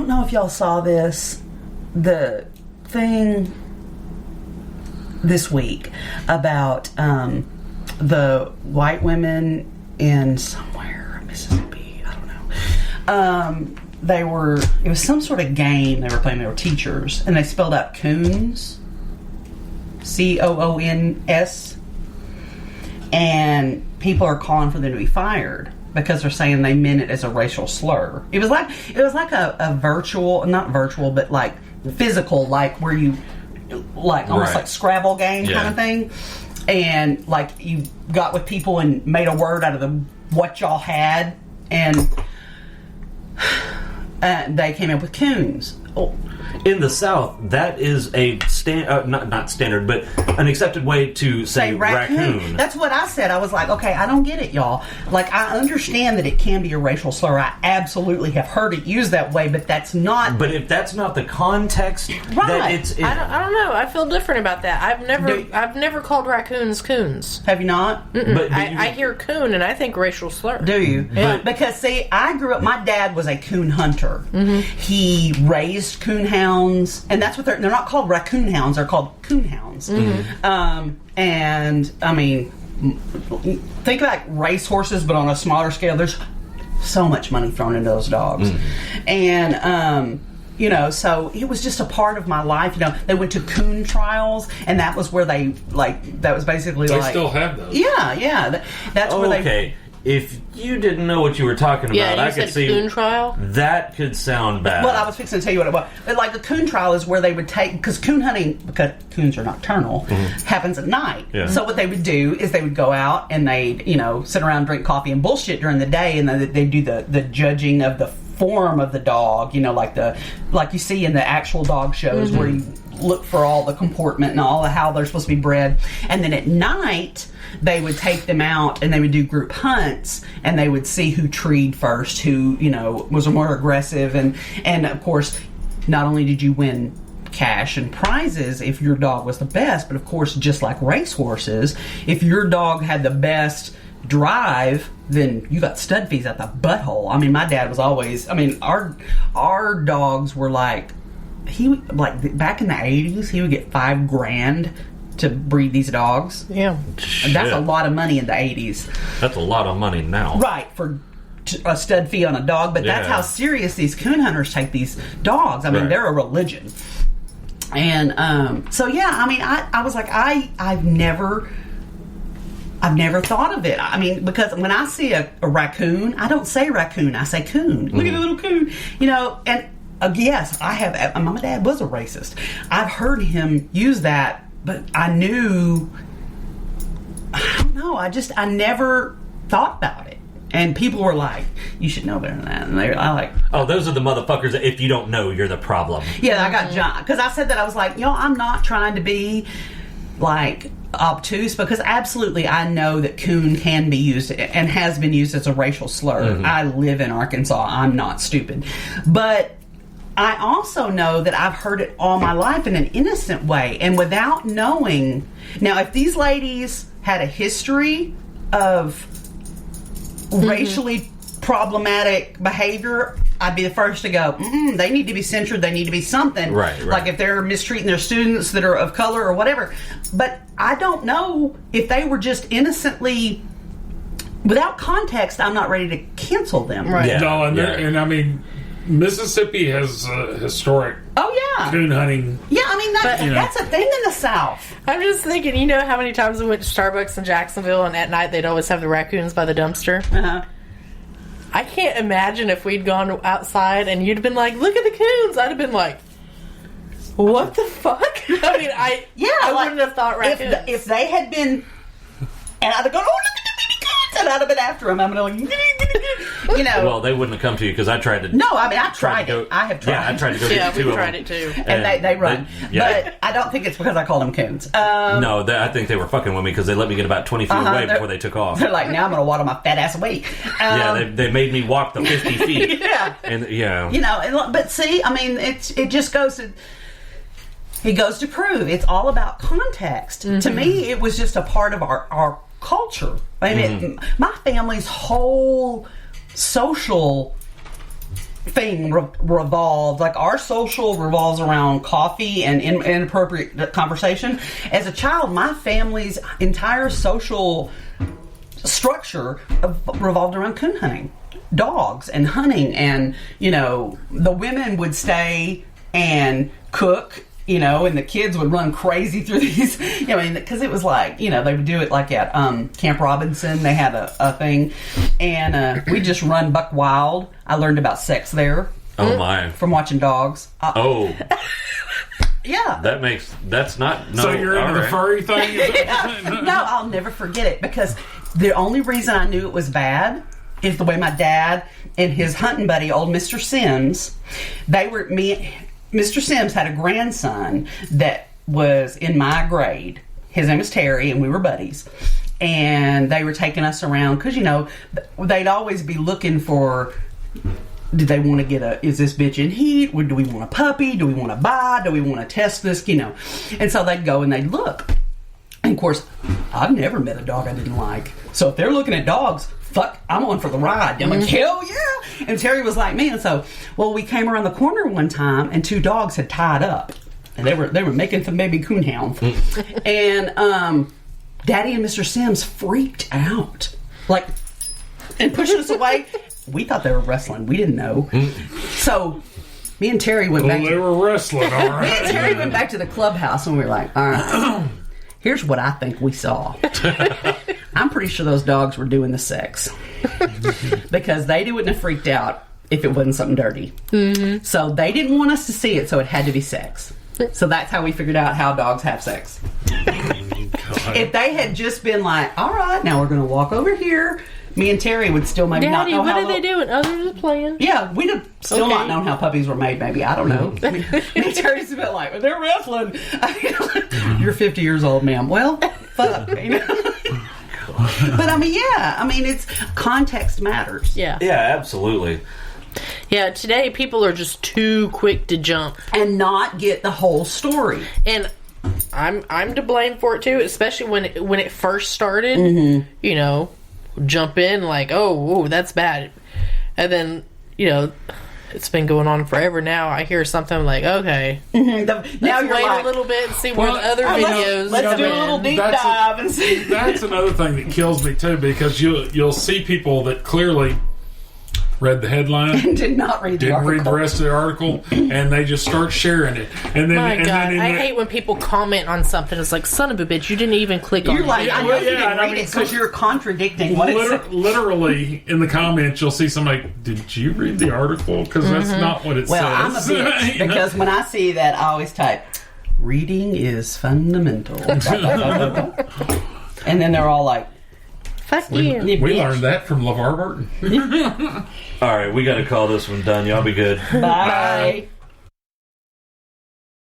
don't know if y'all saw this, the thing this week about the white women in somewhere, Mississippi, I don't know. It was some sort of game they were playing. They were teachers, and they spelled out coons, COONS, and people are calling for them to be fired because they're saying they meant it as a racial slur. It was like a virtual, not virtual, but like physical, like where you like almost like Scrabble game kind of thing, and like you got with people and made a word out of what y'all had, and they came up with coons. In the South, that is a not standard, but an accepted way to say raccoon. That's what I said. I was like, okay, I don't get it, y'all. Like, I understand that it can be a racial slur. I absolutely have heard it used that way, but that's not. But if that's not the context, that it's. I don't know. I feel different about that. I've never called raccoons coons. Have you not? But I hear coon and I think racial slur. Do you? Yeah. Because see, I grew up. My dad was a coon hunter. Mm-hmm. He raised coon hounds. And that's what they're not called raccoon hounds, they're called coon hounds. Mm-hmm. And I mean, think like race horses, but on a smaller scale. There's so much money thrown into those dogs. And you know, so it was just a part of my life. You know, they went to coon trials, and that was where they that was basically they still have those. Yeah. That's where they. Okay. If you didn't know what you were talking about, I could see coon trial. That could sound bad. Well, I was fixing to tell you what it was. But like the coon trial is where they would take, because coon hunting, because coons are nocturnal, happens at night. Yeah. So what they would do is they would go out and they'd, you know, sit around, drink coffee and bullshit during the day, and then they'd do the judging of the form of the dog, you know, like you see in the actual dog shows where you look for all the comportment and all the how they're supposed to be bred. And then at night they would take them out and they would do group hunts, and they would see who treed first, who, you know, was more aggressive, and of course not only did you win cash and prizes if your dog was the best, but of course, just like racehorses, if your dog had the best drive, then you got stud fees at the butthole. I mean, my dad was always, I mean, our dogs were like back in the 80s, he would get $5,000 to breed these dogs. Yeah. And that's a lot of money in the 80s. That's a lot of money now. Right, for a stud fee on a dog, but that's how serious these coon hunters take these dogs. I mean, they're a religion. And so yeah, I mean, I was like, I've never thought of it. I mean, because when I see a raccoon, I don't say raccoon, I say coon. Look at the little coon, you know. And yes, I have. My dad was a racist. I've heard him use that, but I don't know. I never thought about it. And people were like, "You should know better than that." And I like, oh, those are the motherfuckers that if you don't know, you're the problem. Yeah, I got John, because I said that. I was like, I'm not trying to be like obtuse, because absolutely I know that coon can be used and has been used as a racial slur. I live in Arkansas. I'm not stupid. But I also know that I've heard it all my life in an innocent way and without knowing. Now, if these ladies had a history of racially problematic behavior, I'd be the first to go, they need to be censured, they need to be something. Right. Like if they're mistreating their students that are of color or whatever. But I don't know if they were just innocently, without context, I'm not ready to cancel them. Right. Yeah. No, and I mean, Mississippi has historic coon hunting. Yeah, I mean, that's a thing in the South. I'm just thinking, you know how many times we went to Starbucks in Jacksonville and at night they'd always have the raccoons by the dumpster? Uh-huh. I can't imagine if we'd gone outside and you'd been like, look at the coons. I'd have been like, what the fuck? I mean, I wouldn't have thought raccoons. If they had been, and I'd have gone, oh, look at the baby coons, and I'd have been after them. I'm going to, you know. Well, they wouldn't have come to you because I tried to. No, I mean, I tried it. I have tried. Yeah, I tried to go get two of them. Yeah, we tried it too. And they run. But I don't think it's because I called them coons. No, I think they were fucking with me because they let me get about 20 feet away before they took off. They're like, now I'm going to waddle my fat ass away. They made me walk the 50 feet. Yeah. And yeah. You know, but see, I mean, it just goes to... It goes to prove it's all about context. To me, it was just a part of our culture. I mean, my family's whole social thing revolves, like our social revolves around coffee and inappropriate conversation. As a child, my family's entire social structure revolved around coon hunting, dogs and hunting, and the women would stay and cook, and the kids would run crazy through these, because it was like, they would do it like at Camp Robinson. They had a thing, and we just run buck wild. I learned about sex there. Oh my! From watching dogs. Yeah. That's not. No, so you're into the furry thing? No, I'll never forget it, because the only reason I knew it was bad is the way my dad and his hunting buddy, old Mr. Sims, Mr. Sims had a grandson that was in my grade. His name was Terry, and we were buddies. And they were taking us around because, they'd always be looking for, did they want to get is this bitch in heat? Do we want a puppy? Do we want to buy? Do we want to test this? And so they'd go and they'd look. And of course, I've never met a dog I didn't like. So if they're looking at dogs, fuck, I'm on for the ride. I'm like, hell yeah. And Terry was like me. And so, we came around the corner one time and 2 dogs had tied up. And they were making some baby coonhounds. And Daddy and Mr. Sims freaked out. Like, and pushed us away. We thought they were wrestling. We didn't know. So me and Terry went back. They were wrestling, all right. Me and Terry went back to the clubhouse and we were like, all right, here's what I think we saw. I'm pretty sure those dogs were doing the sex. Because they wouldn't have freaked out if it wasn't something dirty. Mm-hmm. So they didn't want us to see it, so it had to be sex. So that's how we figured out how dogs have sex. If they had just been like, all right, now we're going to walk over here, me and Terry would still maybe not know what how... are they doing other than playing? Yeah, we'd have still not known how puppies were made, maybe. I don't know. Me and Terry's a bit like, they're wrestling. You're 50 years old, ma'am. Well, fuck. But it's context matters. Yeah. Yeah, absolutely. Yeah, today people are just too quick to jump and not get the whole story. And I'm to blame for it too, especially when it first started. Mm-hmm. Jump in like, oh, that's bad, and then it's been going on forever. Now I hear something like, okay, now you're wait like, a little bit and see where the other videos. Let's do a little deep dive and see. That's another thing that kills me too, because you'll see people that clearly read the headline and did not read the article. Didn't read the rest of the article, and they just start sharing it. And then, my God, I hate when people comment on something. It's like, son of a bitch, you didn't even click on it. You're like, I know you didn't read it because you're contradicting what it said. Literally, in the comments, you'll see somebody, did you read the article? Because that's not what it says. Well, I'm a bitch, because when I see that, I always type, reading is fundamental. And then they're all like, fuck you. We learned that from LeVar Burton. All right, we got to call this one done. Y'all be good. Bye.